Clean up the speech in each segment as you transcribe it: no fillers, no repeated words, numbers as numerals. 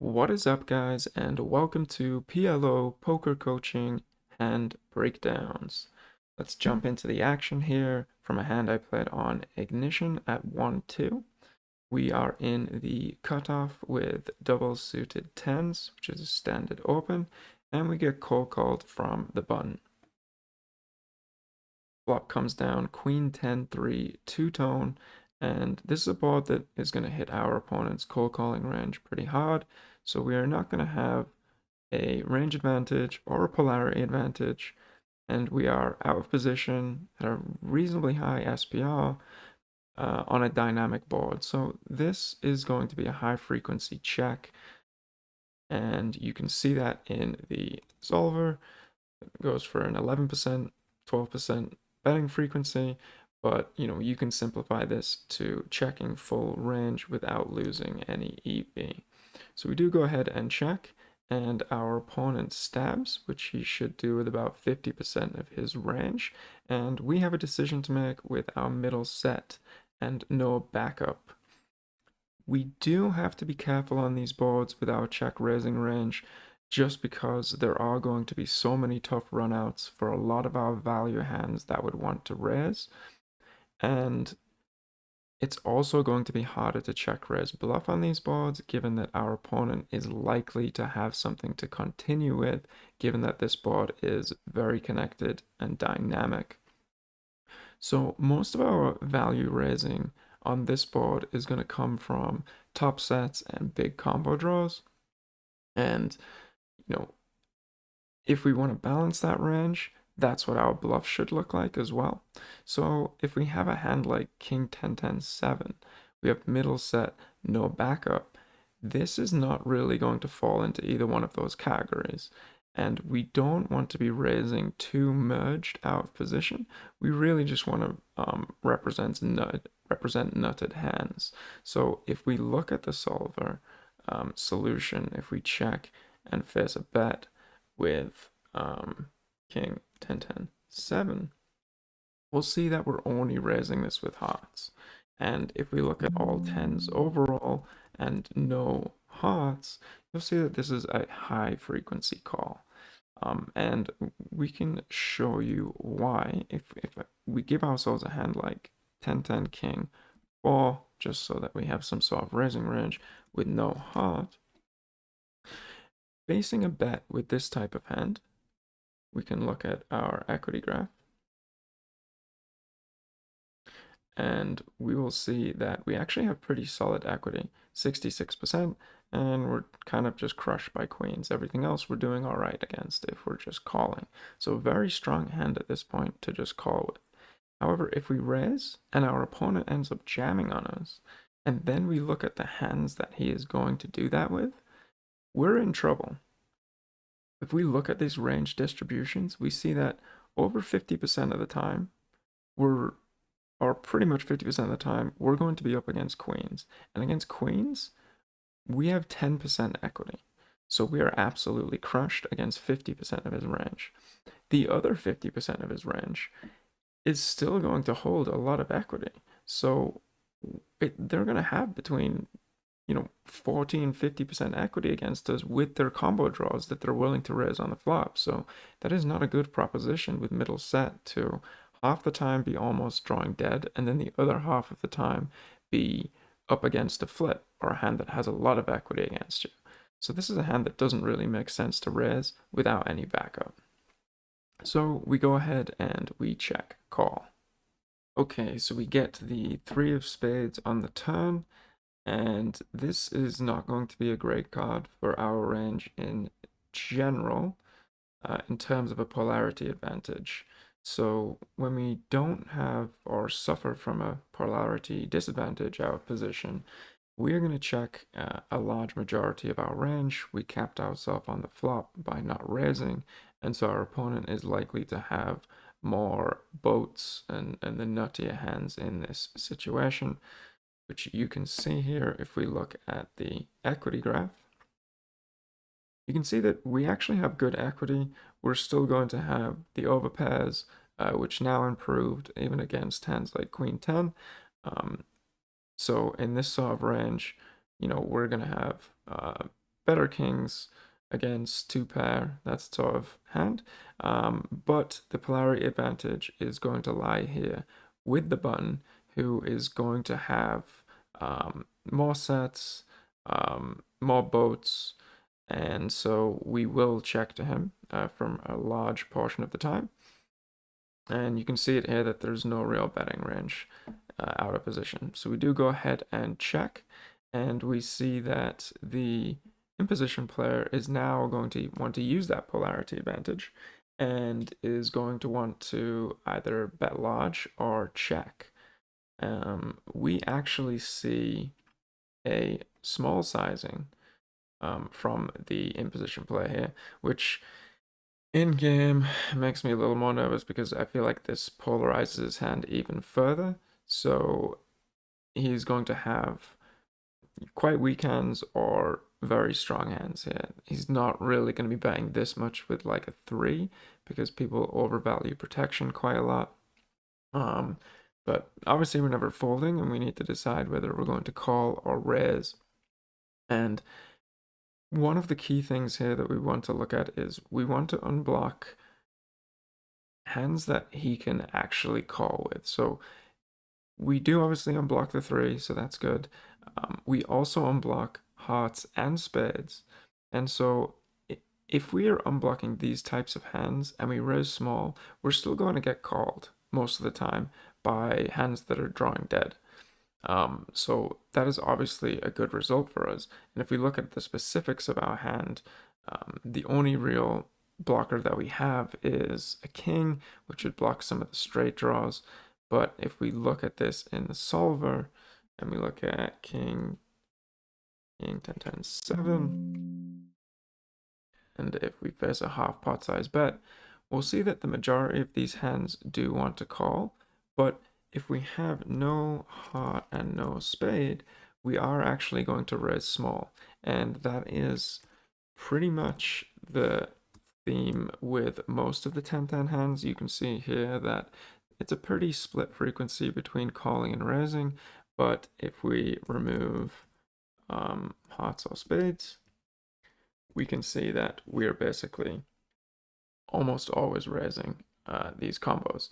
What is up, guys, and welcome to PLO Poker Coaching and Breakdowns. Let's jump into the action here from a hand I played on Ignition at 1-2. We are in the cutoff with double suited tens, which is a standard open, and we get cold called from the button. Flop comes down Queen 10-3 two-tone, and this is a board that is going to hit our opponent's cold calling range pretty hard, so we are not going to have a range advantage or a polarity advantage, and we are out of position at a reasonably high SPR on a dynamic board. So this is going to be a high frequency check, and you can see that in the solver. It goes for an 11%, 12% betting frequency, but you can simplify this to checking full range without losing any EV. So we do go ahead and check, and our opponent stabs, which he should do with about 50% of his range, and we have a decision to make with our middle set and no backup. We do have to be careful on these boards with our check raising range, just because there are going to be so many tough runouts for a lot of our value hands that would want to raise, and it's also going to be harder to check raise bluff on these boards, given that our opponent is likely to have something to continue with, given that this board is very connected and dynamic. So most of our value raising on this board is going to come from top sets and big combo draws. And, if we want to balance that range, that's what our bluff should look like as well. So if we have a hand like King 10-10-7, we have middle set, no backup, this is not really going to fall into either one of those categories. And we don't want to be raising too merged out of position. We really just want to represent nutted hands. So if we look at the solver solution, if we check and face a bet with King 10-10-7, we'll see that we're only raising this with hearts. And if we look at all tens overall and no hearts, you'll see that this is a high frequency call. And we can show you why if we give ourselves a hand like 10-10 king, or just so that we have some sort of raising range with no heart. Facing a bet with this type of hand, we can look at our equity graph, and we will see that we actually have pretty solid equity, 66%, and we're kind of just crushed by queens. Everything else we're doing all right against if we're just calling. So very strong hand at this point to just call with. However, if we raise and our opponent ends up jamming on us, and then we look at the hands that he is going to do that with, we're in trouble. If we look at these range distributions, we see that over 50% of the time, or pretty much 50% of the time, we're going to be up against queens. And against queens, we have 10% equity. So we are absolutely crushed against 50% of his range. The other 50% of his range is still going to hold a lot of equity. So they're going to have between 40 and 50% equity against us with their combo draws that they're willing to raise on the flop. So that is not a good proposition with middle set to half the time be almost drawing dead, and then the other half of the time be up against a flip or a hand that has a lot of equity against you. So this is a hand that doesn't really make sense to raise without any backup. So we go ahead and we check call. Okay, so we get the 3 of spades on the turn, and this is not going to be a great card for our range in general, in terms of a polarity advantage. So when we don't have or suffer from a polarity disadvantage out of position, we're going to check a large majority of our range. We capped ourselves on the flop by not raising, and so our opponent is likely to have more boats and the nuttier hands in this situation, which you can see here if we look at the equity graph. You can see that we actually have good equity. We're still going to have the overpairs, which now improved even against hands like Queen 10. So in this sort of range, we're going to have better kings against two pair, that's sort of hand. But the polarity advantage is going to lie here with the button, who is going to have more sets, more boats, and so we will check to him from a large portion of the time. And you can see it here that there's no real betting range out of position. So we do go ahead and check, and we see that the imposition player is now going to want to use that polarity advantage and is going to want to either bet large or check. We actually see a small sizing from the imposition player here, which in game makes me a little more nervous because I feel like this polarizes his hand even further. So he's going to have quite weak hands or very strong hands here. He's not really going to be betting this much with like a 3 because people overvalue protection quite a lot. But obviously we're never folding, and we need to decide whether we're going to call or raise. And one of the key things here that we want to look at is we want to unblock hands that he can actually call with. So we do obviously unblock the 3, so that's good. We also unblock hearts and spades. And so if we are unblocking these types of hands and we raise small, we're still going to get called most of the time by hands that are drawing dead. So that is obviously a good result for us. And if we look at the specifics of our hand, the only real blocker that we have is a king, which would block some of the straight draws. But if we look at this in the solver, and we look at king 10, 10, 7, and if we face a half pot size bet, we'll see that the majority of these hands do want to call, but if we have no heart and no spade, we are actually going to raise small, and that is pretty much the theme with most of the 10-10 hands. You can see here that it's a pretty split frequency between calling and raising, but if we remove hearts or spades, we can see that we're basically almost always raising these combos.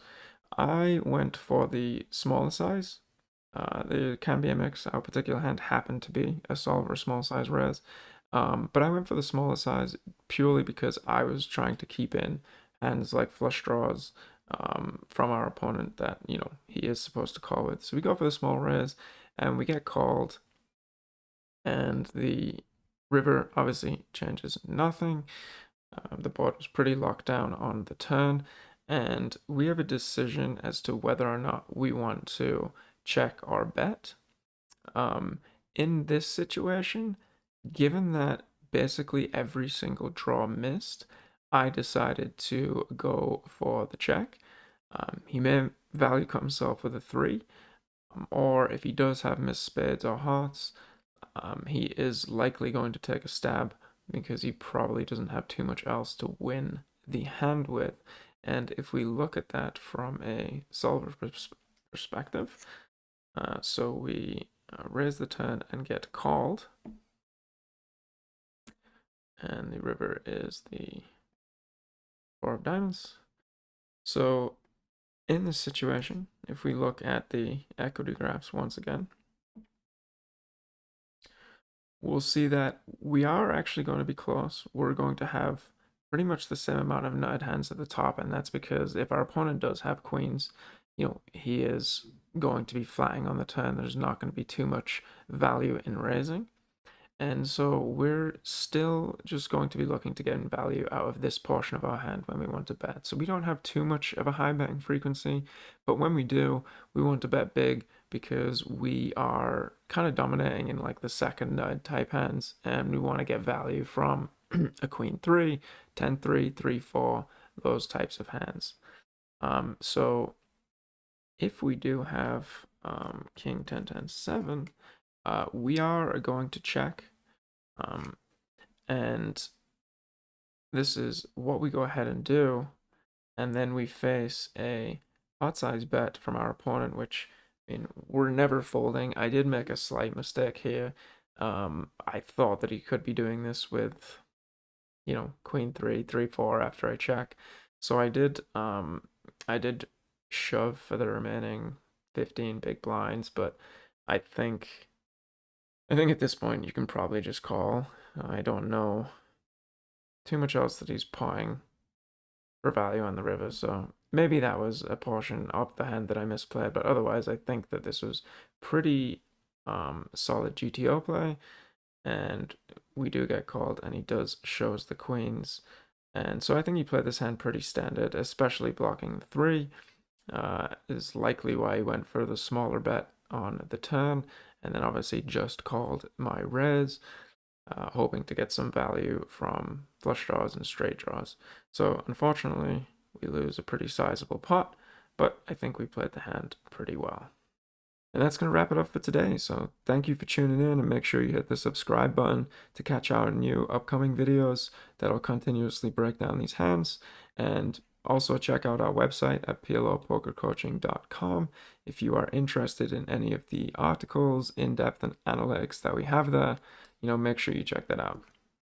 I went for the smaller size. There can be a mix. Our particular hand happened to be a solver small size raise. But I went for the smaller size purely because I was trying to keep in hands like flush draws from our opponent that, you know, he is supposed to call with. So we go for the small raise and we get called, and the river obviously changes nothing. The board was pretty locked down on the turn, and we have a decision as to whether or not we want to check or bet. In this situation, given that basically every single draw missed, I decided to go for the check. He may value cut himself with a 3, or if he does have missed spades or hearts, he is likely going to take a stab because he probably doesn't have too much else to win the hand with. And if we look at that from a solver perspective, so we raise the turn and get called, and the river is the 4 of diamonds. So in this situation, if we look at the equity graphs once again, we'll see that we are actually going to be close. We're going to have pretty much the same amount of nut hands at the top, and that's because if our opponent does have queens, you know, he is going to be flatting on the turn. There's not going to be too much value in raising. And so we're still just going to be looking to get value out of this portion of our hand when we want to bet. So we don't have too much of a high betting frequency, but when we do, we want to bet big because we are kind of dominating in like the second nut type hands, and we want to get value from a queen 3, 10 3, 3 4, those types of hands. So if we do have king 10 10 7, we are going to check. And this is what we go ahead and do, and then we face a pot size bet from our opponent, which, I mean, we're never folding. I did make a slight mistake here. I thought that he could be doing this with, queen three, three, four after I check. So I did shove for the remaining 15 big blinds, but I think I think at this point you can probably just call. I don't know too much else that he's pawing for value on the river, so maybe that was a portion of the hand that I misplayed, but otherwise I think that this was pretty solid GTO play, and we do get called, and he does shows the queens. And so I think he played this hand pretty standard, especially blocking the three, is likely why he went for the smaller bet on the turn, and then obviously just called my res, hoping to get some value from flush draws and straight draws. So unfortunately, we lose a pretty sizable pot, but I think we played the hand pretty well. And that's going to wrap it up for today. So thank you for tuning in, and make sure you hit the subscribe button to catch our new upcoming videos that'll continuously break down these hands. And also check out our website at PLOpokercoaching.com if you are interested in any of the articles, in-depth analytics that we have there. Make sure you check that out.